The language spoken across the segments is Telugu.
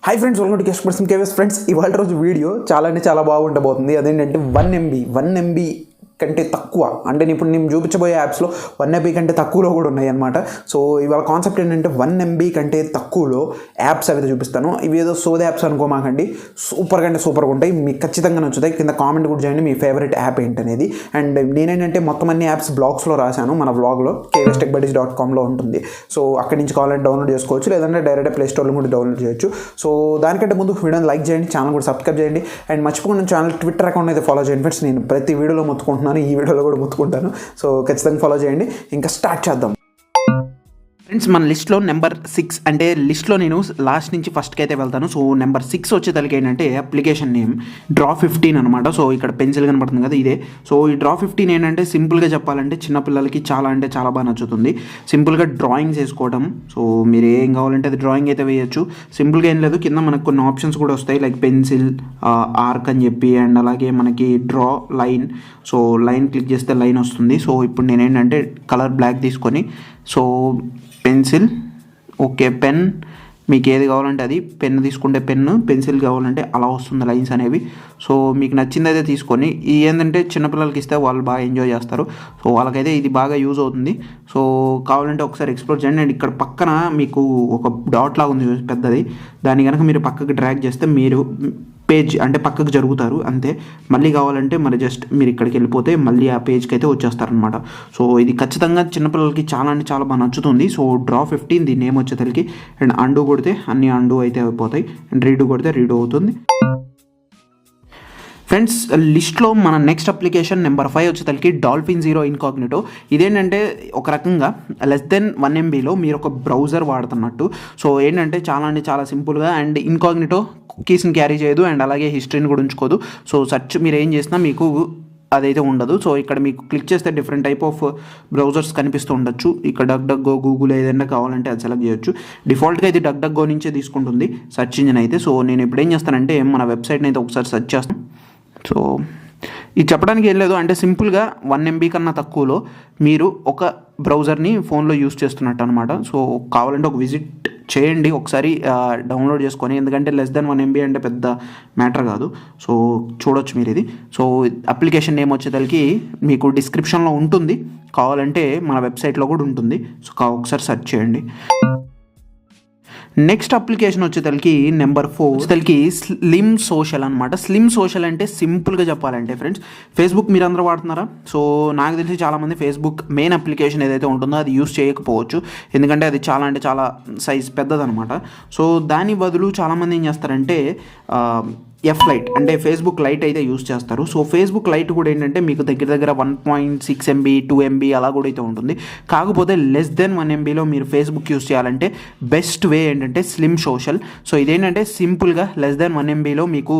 Hi friends, welcome to KS person KVS. Friends, ఇవాళ రోజు వీడియో చాలా బాగుండబోతుంది. అదేంటంటే 1 MB కంటే తక్కువ, అంటే ఇప్పుడు నేను చూపించబోయే యాప్స్లో 1 MB కంటే తక్కువలో కూడా ఉన్నాయి అనమాట. సో ఇవాళ కాన్సెప్ట్ ఏంటంటే 1 MB కంటే తక్కువలో యాప్స్ అయితే చూపిస్తాను. ఇవి ఏదో సోద యాప్స్ అనుకోమాకండి, సూపర్గా ఉంటాయి, మీకు ఖచ్చితంగా నచ్చుతాయి. కింద కామెంట్ కూడా చేయండి మీ ఫేవరెట్ యాప్ ఏంటనేది. అండ్ నేనేంటంటే మొత్తం అన్ని యాప్స్ బ్లాగ్స్లో రాశాను, మన బ్లాగ్లో kvstechbuddies.comలో ఉంటుంది. సో అక్కడి నుంచి కావాలంటే డౌన్లోడ్ చేసుకోవచ్చు, లేదంటే డైరెక్ట్ ప్లే స్టోర్లో కూడా డౌన్లోడ్ చేయొచ్చు. సో దానికంటే ముందు వీడియోని లైక్ చేయండి, ఛానల్ కూడా సబ్స్క్రైబ్ చేయండి. అండ్ మర్చిపోకుండా ఛానల్ ట్విట్టర్ అకౌంట్ అయితే ఫాలో చేయండి ఫ్రెండ్స్. నేను ప్రతి వీడియోలో మొత్తుకుంటున్నాను, ఈ వీడియోలో కూడా ముత్తుకుంటాను. సో ఖచ్చితంగా ఫాలో చేయండి. ఇంకా స్టార్ట్ చేద్దాం ఫ్రెండ్స్. మన లిస్ట్లో నెంబర్ 6, అంటే లిస్ట్లో నేను లాస్ట్ నుంచి ఫస్ట్కి అయితే వెళ్తాను. సో నెంబర్ 6 వచ్చేసరికి ఏంటంటే అప్లికేషన్ నేమ్ Draw15 అనమాట. సో ఇక్కడ పెన్సిల్ కనపడుతుంది కదా, ఇదే. సో ఈ Draw15 ఏంటంటే సింపుల్గా చెప్పాలంటే చిన్నపిల్లలకి చాలా అంటే చాలా బాగా నచ్చుతుంది. సింపుల్గా డ్రాయింగ్స్ వేసుకోవడం. సో మీరు ఏం కావాలంటే అది డ్రాయింగ్ అయితే వేయచ్చు. సింపుల్గా ఏం లేదు, కింద మనకు కొన్ని ఆప్షన్స్ కూడా వస్తాయి, లైక్ పెన్సిల్, ఆర్క్ అని చెప్పి, అండ్ అలాగే మనకి draw line. So line click చేస్తే లైన్ వస్తుంది. సో ఇప్పుడు నేనేంటంటే కలర్ బ్లాక్ తీసుకొని, సో పెన్సిల్, ఓకే, పెన్, మీకు ఏది కావాలంటే అది, పెన్ తీసుకుంటే పెన్ను, పెన్సిల్ కావాలంటే అలా వస్తుంది లైన్స్ అనేవి. సో మీకు నచ్చింది అయితే తీసుకొని, ఇది ఏంటంటే చిన్నపిల్లలకి ఇస్తే వాళ్ళు బాగా ఎంజాయ్ చేస్తారు. సో వాళ్ళకైతే ఇది బాగా యూజ్ అవుతుంది. సో కావాలంటే ఒకసారి ఎక్స్ప్లోర్ చేయండి. అండ్ ఇక్కడ పక్కన మీకు ఒక డాట్ లాగా ఉంది పెద్దది, దాన్ని కనుక మీరు పక్కకి డ్రాగ్ చేస్తే మీరు పేజ్ అంటే పక్కకు జరుగుతారు అంతే. మళ్ళీ కావాలంటే మరి జస్ట్ మీరు ఇక్కడికి వెళ్ళిపోతే మళ్ళీ ఆ పేజ్కి అయితే వచ్చేస్తారనమాట. సో ఇది ఖచ్చితంగా చిన్నపిల్లలకి చాలా అంటే చాలా బాగా నచ్చుతుంది. సో Draw15 దీని నేమ్ వచ్చేసరికి. అండ్ అండు కొడితే అన్ని అండు అయితే అయిపోతాయి, అండ్ రీడు కొడితే రీడు అవుతుంది. ఫ్రెండ్స్, లిస్ట్లో మన నెక్స్ట్ అప్లికేషన్ నెంబర్ 5 వచ్చేసరికి Dolphin0 Incognito. ఇదేంటంటే ఒక రకంగా <1 MBలో మీరు ఒక బ్రౌజర్ వాడుతున్నట్టు. సో ఏంటంటే చాలా అంటే చాలా సింపుల్గా, అండ్ ఇన్కాగ్నిటో కీస్ని క్యారీ చేయదు, అండ్ అలాగే హిస్టరీని కూడా ఉంచుకోదు. సో సెర్చ్ మీరు ఏం చేసినా మీకు అదైతే ఉండదు. సో ఇక్కడ మీకు క్లిక్ చేస్తే డిఫరెంట్ టైప్ ఆఫ్ బ్రౌజర్స్ కనిపిస్తూ ఉండొచ్చు. ఇక్కడ డక్డక్గో, గూగుల్ ఏదైనా కావాలంటే అది సెలెక్ట్ చేయొచ్చు. డిఫాల్ట్గా ఇది డక్డక్గో నుంచే తీసుకుంటుంది సెర్చ్ ఇంజిన్ అయితే. సో నేను ఇప్పుడు ఏం చేస్తానంటే మన వెబ్సైట్ని అయితే ఒకసారి సెర్చ్ చేస్తాను. సో ఇది చెప్పడానికి ఏం లేదు, అంటే సింపుల్గా 1 MB కన్నా తక్కువలో మీరు ఒక బ్రౌజర్ని ఫోన్లో యూస్ చేస్తున్నట్టు అనమాట. సో కావాలంటే ఒక విజిట్ చేయండి ఒకసారి, డౌన్లోడ్ చేసుకొని, ఎందుకంటే <1 MB అంటే పెద్ద మ్యాటర్ కాదు. సో చూడొచ్చు మీరు ఇది. సో అప్లికేషన్ నేమ్ వచ్చేసరికి మీకు డిస్క్రిప్షన్లో ఉంటుంది, కావాలంటే మన వెబ్సైట్లో కూడా ఉంటుంది. సో ఒకసారి సెర్చ్ చేయండి. నెక్స్ట్ అప్లికేషన్ వచ్చేసరికి నెంబర్ 4 వచ్చేసరికి స్లిమ్ సోషల్ అనమాట. స్లిమ్ సోషల్ అంటే సింపుల్గా చెప్పాలంటే ఫ్రెండ్స్, ఫేస్బుక్ మీరు అందరూ వాడుతున్నారా? సో నాకు తెలిసి చాలామంది ఫేస్బుక్ మెయిన్ అప్లికేషన్ ఏదైతే ఉంటుందో అది యూస్ చేయకపోవచ్చు, ఎందుకంటే అది చాలా అంటే చాలా సైజ్ పెద్దదనమాట. సో దాని బదులు చాలామంది ఏం చేస్తారంటే F-Lite అంటే ఫేస్బుక్ లైట్ అయితే యూస్ చేస్తారు. సో ఫేస్బుక్ లైట్ కూడా ఏంటంటే మీకు దగ్గర 1.6 MB 2 MB అలా కూడా అయితే ఉంటుంది. కాకపోతే <1 MBలో మీరు ఫేస్బుక్ యూస్ చేయాలంటే బెస్ట్ వే ఏంటంటే స్లిమ్ సోషల్. సో ఇదేంటంటే సింపుల్గా <1 MBలో మీకు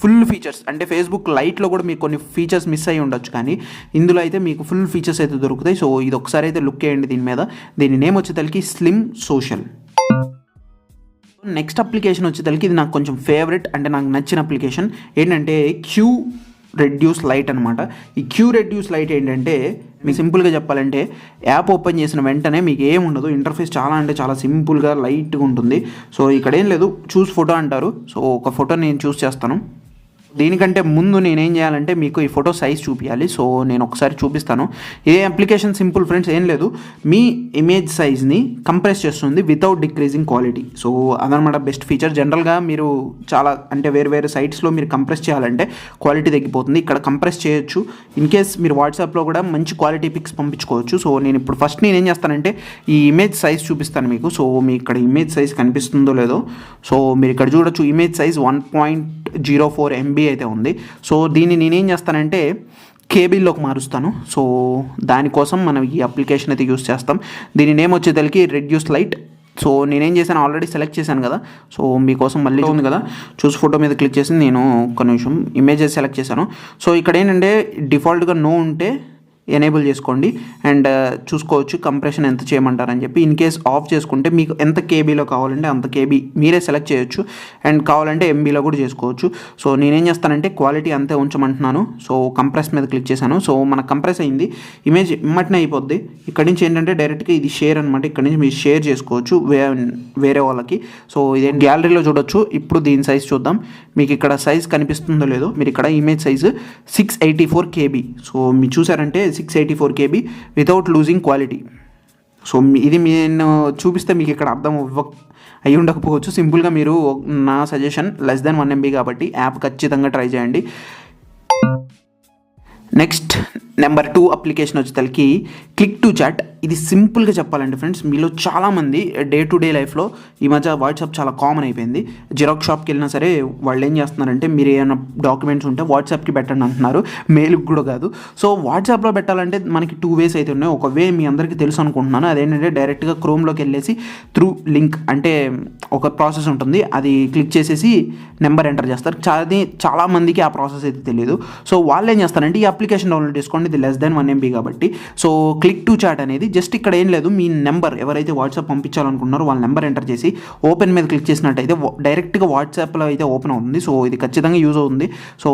ఫుల్ ఫీచర్స్, అంటే ఫేస్బుక్ లైట్లో కూడా మీకు కొన్ని ఫీచర్స్ మిస్ అయ్యి ఉండొచ్చు, కానీ ఇందులో అయితే మీకు ఫుల్ ఫీచర్స్ అయితే దొరుకుతాయి. సో ఇది ఒకసారి అయితే లుక్ చేయండి దీని మీద. దీని నేమ్ వచ్చేసరికి స్లిమ్ సోషల్. నెక్స్ట్ అప్లికేషన్ వచ్చేసరికి ఇది నాకు కొంచెం ఫేవరెట్, అంటే నాకు నచ్చిన అప్లికేషన్ ఏంటంటే QReduce Lite అనమాట. ఈ QReduce Lite ఏంటంటే మీకు సింపుల్గా చెప్పాలంటే యాప్ ఓపెన్ చేసిన వెంటనే మీకు ఏం ఉండదు, ఇంటర్ఫేస్ చాలా అంటే చాలా సింపుల్గా లైట్గా ఉంటుంది. సో ఇక్కడ ఏం లేదు, చూస్ ఫోటో అంటారు. సో ఒక ఫోటో నేను చూస్ చేస్తాను. దీనికంటే ముందు నేనేం చేయాలంటే మీకు ఈ ఫోటో సైజ్ చూపించాలి. సో నేను ఒకసారి చూపిస్తాను. ఇదే అప్లికేషన్ సింపుల్ ఫ్రెండ్స్, ఏం లేదు, మీ ఇమేజ్ సైజ్ని కంప్రెస్ చేస్తుంది వితౌట్ డిక్రీజింగ్ క్వాలిటీ. సో అదనమాట బెస్ట్ ఫీచర్. జనరల్గా మీరు చాలా అంటే వేరే సైట్స్లో మీరు కంప్రెస్ చేయాలంటే క్వాలిటీ తగ్గిపోతుంది, ఇక్కడ కంప్రెస్ చేయొచ్చు. ఇన్ కేస్ మీరు వాట్సాప్లో కూడా మంచి క్వాలిటీ పిక్స్ పంపించుకోవచ్చు. సో నేను ఇప్పుడు ఫస్ట్ నేనేం చేస్తానంటే ఈ ఇమేజ్ సైజ్ చూపిస్తాను మీకు. సో మీ ఇక్కడ ఇమేజ్ సైజ్ కనిపిస్తుందో లేదో, సో మీరు ఇక్కడ చూడొచ్చు ఇమేజ్ సైజ్ 1.04 MB అయితే ఉంది. సో దీన్ని నేనేం చేస్తానంటే కేబీల్లోకి మారుస్తాను. సో దానికోసం మనం ఈ అప్లికేషన్ అయితే యూస్ చేస్తాం. దీని నేమ్ వచ్చేసరికి Reduce Lite. సో నేనేం చేశాను, ఆల్రెడీ సెలెక్ట్ చేశాను కదా. సో మీకోసం మళ్ళీ ఉంది కదా, చూసి ఫోటో మీద క్లిక్ చేసి నేను ఒక్క నిమిషం ఇమేజెస్ సెలెక్ట్ చేశాను. సో ఇక్కడ ఏంటంటే డిఫాల్ట్గా నో ఉంటే ఎనేబుల్ చేసుకోండి అండ్ చూసుకోవచ్చు కంప్రెషన్ ఎంత చేయమంటారని చెప్పి. ఇన్ కేస్ ఆఫ్ చేసుకుంటే మీకు ఎంత కేబీలో కావాలంటే అంత కేబీ మీరే సెలెక్ట్ చేయొచ్చు అండ్ కావాలంటే ఎంబీలో కూడా చేసుకోవచ్చు. సో నేనేం చేస్తానంటే క్వాలిటీ అంతే ఉంచమంటున్నాను. సో కంప్రెస్ మీద క్లిక్ చేశాను. సో మనకు కంప్రెస్ అయింది, ఇమేజ్ ఇమ్మటినే అయిపోద్ది. ఇక్కడ నుంచి ఏంటంటే డైరెక్ట్గా ఇది షేర్ అనమాట, ఇక్కడ నుంచి మీరు షేర్ చేసుకోవచ్చు వేరే వాళ్ళకి. సో ఇదే గ్యాలరీలో చూడొచ్చు. ఇప్పుడు దీని సైజ్ చూద్దాం. మీకు ఇక్కడ సైజ్ కనిపిస్తుందో లేదో, మీరు ఇక్కడ ఇమేజ్ సైజు 684 KB. సో మీరు చూసారంటే 684 KB without losing quality. So ఇది నేను చూపిస్తే మీకు ఇక్కడ అర్థం అయ్యి ఉండకపోవచ్చు. సింపుల్గా మీరు, నా సజెషన్ <1 MB కాబట్టి యాప్ ఖచ్చితంగా ట్రై చేయండి. నెక్స్ట్ నెంబర్ 2 అప్లికేషన్ వచ్చేసరికి క్లిక్ టు చాట్. ఇది సింపుల్గా చెప్పాలంటే ఫ్రెండ్స్, మీలో చాలామంది డే టు డే లైఫ్లో ఈ మధ్య వాట్సాప్ చాలా కామన్ అయిపోయింది. జిరాక్స్ షాప్కి వెళ్ళినా సరే వాళ్ళు ఏం చేస్తున్నారంటే మీరు ఏమైనా డాక్యుమెంట్స్ ఉంటే వాట్సాప్కి పెట్టండి అంటున్నారు, మెయిల్కి కూడా కాదు. సో వాట్సాప్లో పెట్టాలంటే మనకి 2 ways అయితే ఉన్నాయి. ఒక వే మీ అందరికీ తెలుసు అనుకుంటున్నాను, అదేంటంటే డైరెక్ట్గా క్రోమ్లోకి వెళ్ళేసి త్రూ లింక్ అంటే ఒక ప్రాసెస్ ఉంటుంది, అది క్లిక్ చేసేసి నెంబర్ ఎంటర్ చేస్తారు. చాలామందికి ఆ ప్రాసెస్ అయితే తెలియదు. సో వాళ్ళు ఏం చేస్తారంటే ఈ అప్లికేషన్ డౌన్లోడ్ చేసుకోండి, ఇది <1 MB కాబట్టి. సో క్లిక్ టు చాట్ అనేది జస్ట్ ఇక్కడ ఏం లేదు, మీ నెంబర్ ఎవరైతే వాట్సాప్ పంపించాలనుకున్నారో వాళ్ళ నెంబర్ ఎంటర్ చేసి ఓపెన్ మీద క్లిక్ చేసినట్టయితే డైరెక్ట్గా వాట్సాప్లో అయితే ఓపెన్ అవుతుంది. సో ఇది ఖచ్చితంగా యూజ్ అవుతుంది. సో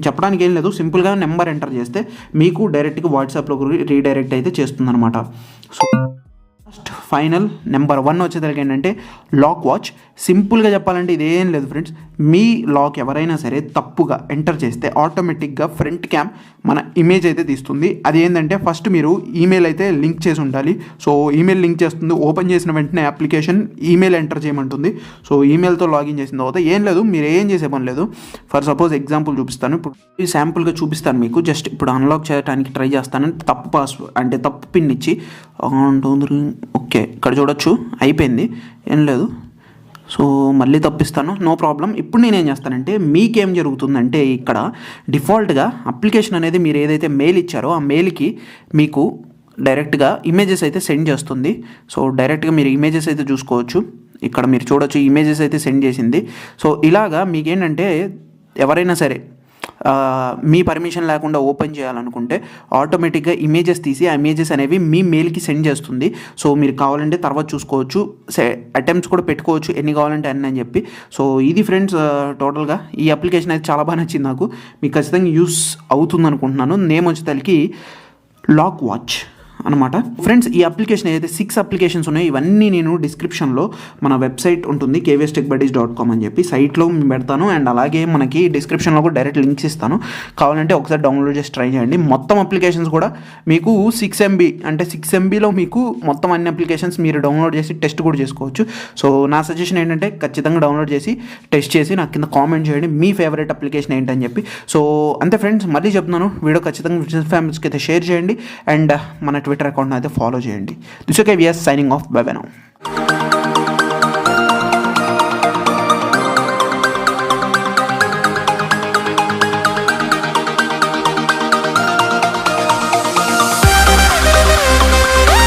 చెప్పడానికి ఏం లేదు, సింపుల్గా నెంబర్ ఎంటర్ చేస్తే మీకు డైరెక్ట్గా వాట్సాప్లో రీడైరెక్ట్ అయితే చేస్తుంది అనమాట. సో ఫస్ట్ ఫైనల్ నెంబర్ 1 వచ్చేసరికి ఏంటంటే లాక్ వాచ్. సింపుల్గా చెప్పాలంటే ఇదేం లేదు ఫ్రెండ్స్, మీ లాక్ ఎవరైనా సరే తప్పుగా ఎంటర్ చేస్తే ఆటోమేటిక్గా ఫ్రంట్ క్యామ్ మన ఇమేజ్ అయితే తీస్తుంది. అది ఏంటంటే ఫస్ట్ మీరు ఈమెయిల్ అయితే లింక్ చేసి ఉండాలి. సో ఈమెయిల్ లింక్ చేస్తుంది, ఓపెన్ చేసిన వెంటనే అప్లికేషన్ ఈమెయిల్ ఎంటర్ చేయమంటుంది. సో ఈమెయిల్తో లాగిన్ చేసిన తర్వాత ఏం లేదు, మీరు ఏం చేసే పని లేదు. ఫర్ సపోజ్ ఎగ్జాంపుల్ చూపిస్తాను, ఇప్పుడు ఈ శాంపుల్గా చూపిస్తాను మీకు. జస్ట్ ఇప్పుడు అన్లాక్ చేయడానికి ట్రై చేస్తాను, తప్పు పాస్వర్డ్ అంటే తప్పు పిన్ ఇచ్చి ఓకే ఇక్కడ చూడొచ్చు అయిపోయింది, ఏం లేదు. సో మళ్ళీ తప్పిస్తాను, నో ప్రాబ్లం. ఇప్పుడు నేనేం చేస్తానంటే మీకేం జరుగుతుందంటే ఇక్కడ డిఫాల్ట్గా అప్లికేషన్ అనేది మీరు ఏదైతే మెయిల్ ఇచ్చారో ఆ మెయిల్కి మీకు డైరెక్ట్గా ఇమేజెస్ అయితే సెండ్ చేస్తుంది. సో డైరెక్ట్గా మీరు ఇమేజెస్ అయితే చూసుకోవచ్చు, ఇక్కడ మీరు చూడొచ్చు ఇమేజెస్ అయితే సెండ్ చేసింది. సో ఇలాగా మీకేంటంటే ఎవరైనా సరే మీ పర్మిషన్ లేకుండా ఓపెన్ చేయాలనుకుంటే ఆటోమేటిక్గా ఇమేజెస్ తీసి ఆ ఇమేజెస్ అనేవి మీ మెయిల్కి సెండ్ చేస్తుంది. సో మీరు కావాలంటే తర్వాత చూసుకోవచ్చు, అటెంప్ట్స్ కూడా పెట్టుకోవచ్చు ఎన్ని కావాలంటే అన్ని అని చెప్పి. సో ఇది ఫ్రెండ్స్ టోటల్గా ఈ అప్లికేషన్ అయితే చాలా బాగా నచ్చింది నాకు, మీకు ఖచ్చితంగా యూస్ అవుతుంది అనుకుంటున్నాను. నేమ్ వచ్చేసరికి లాక్ వాచ్ అనమాట. ఫ్రెండ్స్ ఈ అప్లికేషన్ ఏదైతే 6 అప్లికేషన్స్ ఉన్నాయో ఇవన్నీ నేను డిస్క్రిప్షన్లో మన వెబ్సైట్ ఉంటుంది kvstechbuddies.com అని చెప్పి సైట్లో పెడతాను. అండ్ అలాగే మనకి డిస్క్రిప్షన్లో కూడా డైరెక్ట్ లింక్స్ ఇస్తాను, కావాలంటే ఒకసారి డౌన్లోడ్ చేసి ట్రై చేయండి. మొత్తం అప్లికేషన్స్ కూడా మీకు 6 MB అంటే 6 MBలో మీకు మొత్తం అన్ని అప్లికేషన్స్ మీరు డౌన్లోడ్ చేసి టెస్ట్ కూడా చేసుకోవచ్చు. సో నా సజెషన్ ఏంటంటే ఖచ్చితంగా డౌన్లోడ్ చేసి టెస్ట్ చేసి నాకు కింద కామెంట్ చేయండి మీ ఫేవరెట్ అప్లికేషన్ ఏంటని చెప్పి. సో అంతే ఫ్రెండ్స్, మళ్ళీ చెప్తున్నాను, వీడియో ఖచ్చితంగా ఫ్యామిలీస్కి అయితే షేర్ చేయండి అండ్ మన ట్విట్టర్ అకౌంట్ని అయితే ఫాలో చేయండి. This okay, VS signing off, bye bye now.